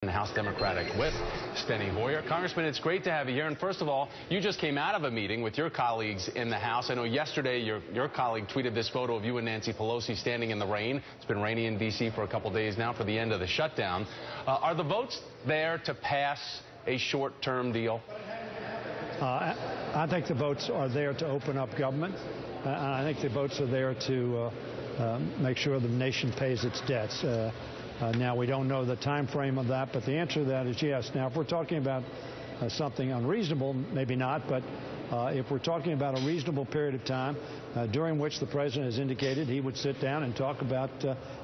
House Democratic Whip, Steny Hoyer. Congressman, it's great to have you here. And first of all, you just came out of a meeting with your colleagues in the House. I know yesterday your colleague tweeted this photo of you and Nancy Pelosi standing in the rain. It's been rainy in D.C. for a couple days now for the end of the shutdown. Are the votes there to pass a short-term deal? I think the votes are there to open up government. I think the votes are there to make sure the nation pays its debts. Now, we don't know the time frame of that, but the answer to that is yes. Now, if we're talking about something unreasonable, maybe not, but if we're talking about a reasonable period of time during which the president has indicated he would sit down and talk about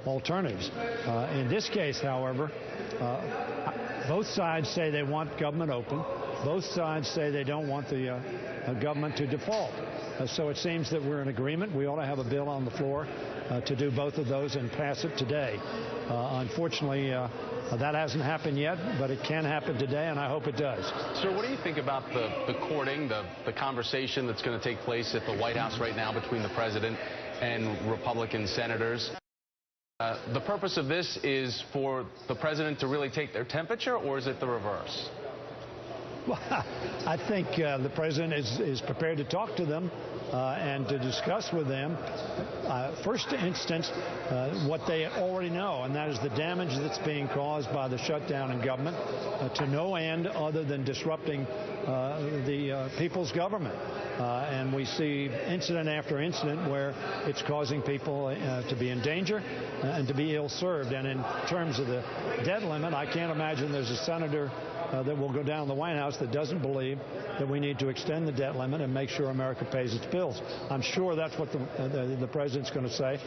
alternatives. In this case, however, both sides say they want government open. Both sides say they don't want the government to default. So it seems that we're in agreement. We ought to have a bill on the floor to do both of those and pass it today. Unfortunately, that hasn't happened yet, but it can happen today, and I hope it does. Sir, what do you think about the courting, the conversation that's going to take place at the White House right now between the president and Republican senators? The purpose of this is for the president to really take their temperature, or is it the reverse? Well, I think the president is prepared to talk to them and to discuss with them, first instance, what they already know, and that is the damage that's being caused by the shutdown in government to no end other than disrupting the people's government. And we see incident after incident where it's causing people to be in danger and to be ill-served. And in terms of the debt limit, I can't imagine there's a senator that will go down the White House that doesn't believe that we need to extend the debt limit and make sure America pays its bills. I'm sure that's what the president's going to say.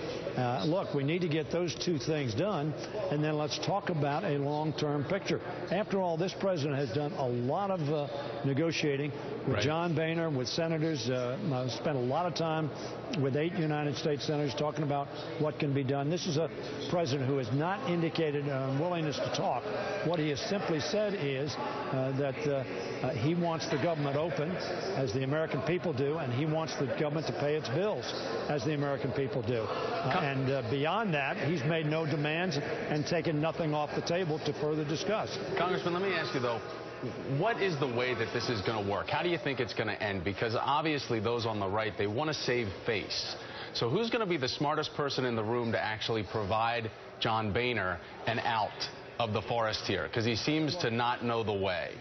Look, we need to get those two things done, and then let's talk about a long-term picture. After all, this president has done a lot of negotiating with John Boehner, with senators, spent a lot of time with 8 United States senators talking about what can be done. This is a president who has not indicated an unwillingness to talk. What he has simply said is that he wants the government open, as the American people do, and he wants the government to pay its bills, as the American people do. And beyond that, he's made no demands and taken nothing off the table to further discuss. Congressman, let me ask you, though, what is the way that this is going to work? How do you think it's going to end? Because obviously those on the right, they want to save face. So who's going to be the smartest person in the room to actually provide John Boehner an out of the forest here? Because he seems to not know the way.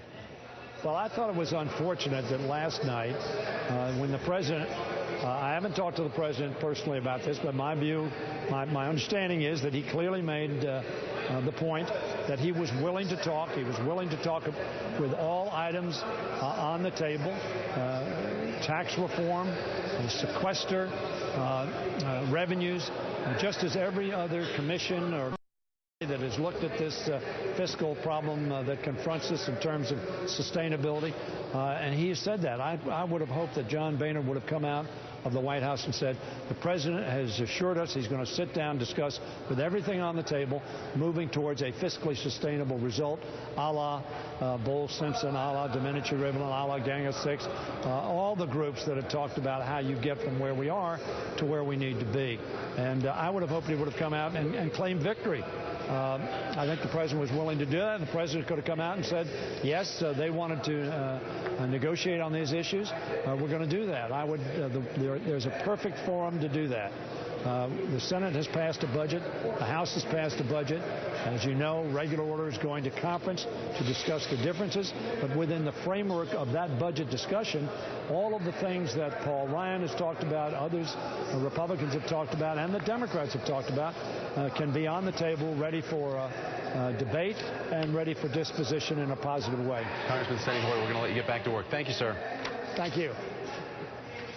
Well, I thought it was unfortunate that last night, when the president, I haven't talked to the president personally about this, but my view, my understanding is that he clearly made the point that he was willing to talk. He was willing to talk with all items on the table, tax reform, sequester, revenues, just as every other commission or that has looked at this fiscal problem that confronts us in terms of sustainability, and he has said that. I would have hoped that John Boehner would have come out of the White House and said, the president has assured us he's going to sit down, discuss with everything on the table, moving towards a fiscally sustainable result, a la Bowles-Simpson, a la Domenici-Rivlin, a la Gang of Six, all the groups that have talked about how you get from where we are to where we need to be. And I would have hoped he would have come out and claimed victory. I think the president was willing to do that, and the president could have come out and said, yes, they wanted to negotiate on these issues. We're going to do that. There's a perfect forum to do that. The Senate has passed a budget. The House has passed a budget. As you know, regular order is going to conference to discuss the differences. But within the framework of that budget discussion, all of the things that Paul Ryan has talked about, others, Republicans have talked about, and the Democrats have talked about, can be on the table, ready for debate and ready for disposition in a positive way. Congressman Steny Hoyer, we're going to let you get back to work. Thank you, sir. Thank you.